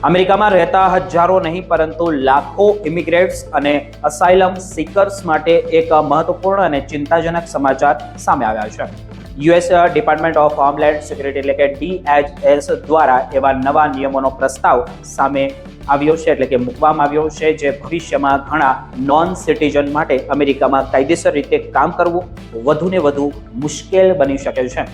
અમેરિકામાં રહેતા હજારો નહીં પરંતુ લાખો ઇમિગ્રેન્ટ્સ અને અસાઇલમ સિકર્સ માટે એક મહત્વપૂર્ણ અને ચિંતાજનક સમાચાર સામે આવ્યા છે. US department of homeland security એટલે કે DHS દ્વારા એવા નવા નિયમોનો પ્રસ્તાવ સામે આવ્યો છે એટલે કે મૂકવામાં આવ્યો છે જે ભવિષ્યમાં ઘણા નોન સિટીઝન માટે અમેરિકામાં કાયદેસર રીતે કામ કરવું વધુને વધુ મુશ્કેલ બની શકે છે.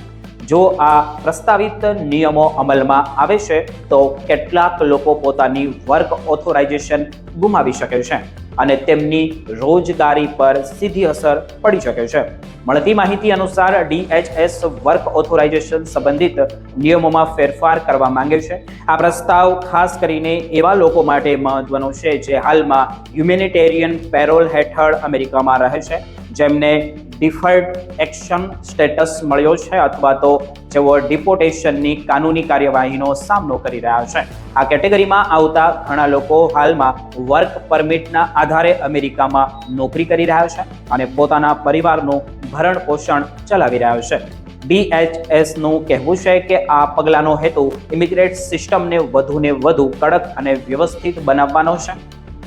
જો આ પ્રસ્તાવિત નિયમો અમલમાં આવે છે તો કેટલાક લોકો પોતાની વર્ક ઓથોરાઇઝેશન ગુમાવી શકે છે અને તેમની રોજગારી પર સીધી અસર પડી શકે છે. મળતી માહિતી અનુસાર DHS વર્ક ઓથોરાઇઝેશન સંબંધિત નિયમોમાં ફેરફાર કરવા માંગે છે. આ પ્રસ્તાવ ખાસ કરીને એવા લોકો માટે મહત્વનો છે જે હાલમાં હ્યુમેનિટેરિયન પેરોલ હેઠળ અમેરિકામાં રહે છે, જેમને ડિફર્ડ એક્શન સ્ટેટસ મળ્યો છે અથવા તો જેઓ ડિપોર્ટેશનની કાનૂની કાર્યવાહીનો સામનો કરી રહ્યા છે. આ કેટેગરીમાં આવતા ઘણા લોકો હાલમાં વર્ક પરમિટના આધારે અમેરિકામાં નોકરી કરી રહ્યા છે અને પોતાના પરિવારનું ભરણ પોષણ ચલાવી રહ્યા છે. DHSનું કહેવું છે કે આ પગલાંનો હેતુ ઇમિગ્રેટ સિસ્ટમને વધુને વધુ કડક અને વ્યવસ્થિત બનાવવાનો છે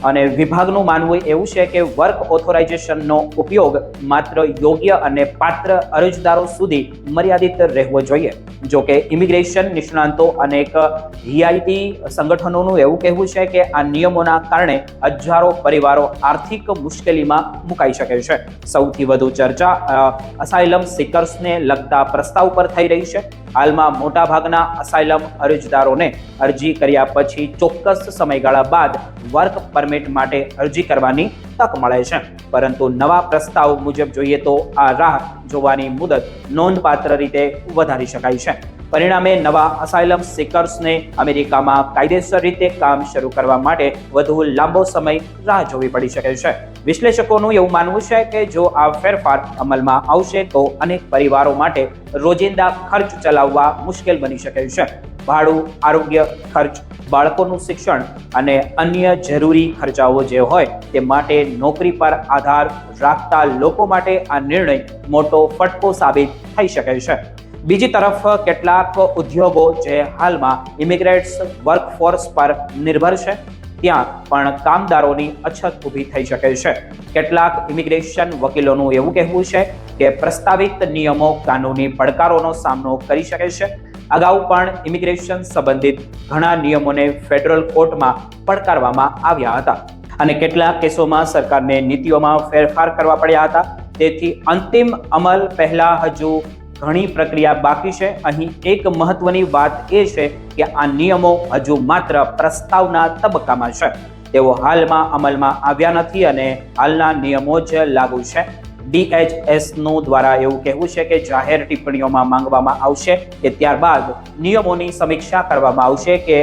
અને વિભાગનું માનવું એવું છે કે વર્ક ઓથોરાઇઝેશનનો ઉપયોગ માત્ર યોગ્ય અને પાત્ર અરજદારો સુધી મર્યાદિત રહેવો જોઈએ. જો કે ઇમિગ્રેશન નિષ્ણાંતો અને હિયાયતી સંગઠનોનું એવું કહેવું છે કે આ નિયમોના કારણે હજારો પરિવારો આર્થિક મુશ્કેલીમાં મુકાઈ શકે છે. સૌથી વધુ ચર્ચા અસાઇલમ સિકર્સને લગતા પ્રસ્તાવ પર થઈ રહી છે. હાલમાં મોટાભાગના અસાઇલમ અરજદારોને અરજી કર્યા પછી ચોક્કસ સમયગાળા બાદ વર્ક પરમિટ માટે અરજી કરવાની તક મળે છે, પરંતુ નવા પ્રસ્તાવ મુજબ જોઈએ તો આ રાહ જોવાની મુદત નોંધપાત્ર રીતે વધારી શકાય છે. પરિણામે નવા અસાઇલમ સિકર્સને અમેરિકામાં કાયદેસર રીતે કામ શરૂ કરવા માટે વધુ લાંબો સમય રાહ જોવી પડી શકે છે. વિશ્લેષકોનું એવું માનવું છે કે જો આ ફેરફાર અમલમાં આવશે તો અનેક પરિવારો માટે રોજિંદા ખર્ચ ચલાવવા મુશ્કેલ બની શકે છે. ભાડું, આરોગ્ય ખર્ચ, બાળકોનું શિક્ષણ અને અન્ય જરૂરી ખર્ચાઓ જે હોય તે માટે નોકરી પર આધાર રાખતા લોકો માટે આ નિર્ણય મોટો ફટકો સાબિત થઈ શકે છે. બીજી તરફ કેટલાક ઉદ્યોગો જે હાલમાં ઇમિગ્રેટ્સ વર્કફોર્સ પર નિર્ભર છે ત્યાં પણ કામદારોની અછત ઊભી થઈ શકે છે. કેટલાક ઇમિગ્રેશન વકીલોનું એવું કહેવું છે કે પ્રસ્તાવિત નિયમો કાનૂની પડકારોનો સામનો કરી શકે છે. અગાઉ પણ ઇમિગ્રેશન સંબંધિત ઘણા નિયમોને ફેડરલ કોર્ટમાં પડકારવામાં આવ્યા હતા અને કેટલાક કેસોમાં સરકારને નીતિઓમાં ફેરફાર કરવા પડ્યા હતા. તેથી અંતિમ અમલ પહેલા હજુ ઘણી પ્રક્રિયા બાકી છે. અહીં એક મહત્વની વાત એ છે કે આ નિયમો હજુ માત્ર પ્રસ્તાવના તબક્કામાં છે. તેઓ હાલમાં અમલમાં આવ્યા નથી અને હાલના નિયમો જ લાગુ છે. DHSનું દ્વારા એવું કહેવું છે કે જાહેર ટિપ્પણીઓમાં માંગવામાં આવશે કે ત્યારબાદ નિયમોની સમીક્ષા કરવામાં આવશે કે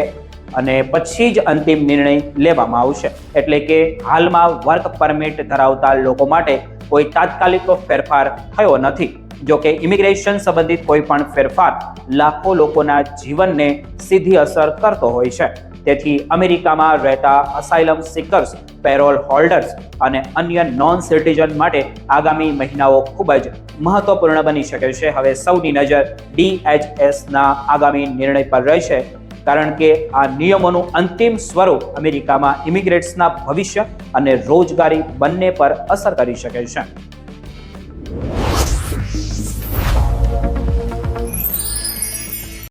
અને પછી જ અંતિમ નિર્ણય લેવામાં આવશે. એટલે કે હાલમાં વર્ક પરમિટ ધરાવતા લોકો માટે કોઈ તાત્કાલિક ફેરફાર થયો નથી. જો કે ઇમિગ્રેશન સંબંધિત કોઈ પણ ફેરફાર લાખો લોકોના જીવનને સીધી અસર કરતો હોય છે. તેથી અમેરિકામાં રહેતા અસાઇલમ સિકર્સ, પેરોલ હોલ્ડર્સ અને અન્ય નોન સિટીઝન માટે આગામી મહિનાઓ ખૂબ જ મહત્વપૂર્ણ બની શકે છે. હવે સૌની નજર DHSના આગામી નિર્ણય પર રહેશે, કારણ કે આ નિયમોનું અંતિમ સ્વરૂપ અમેરિકામાં ઇમિગ્રેટ્સના ભવિષ્ય અને રોજગારી બંને પર અસર કરી શકે છે.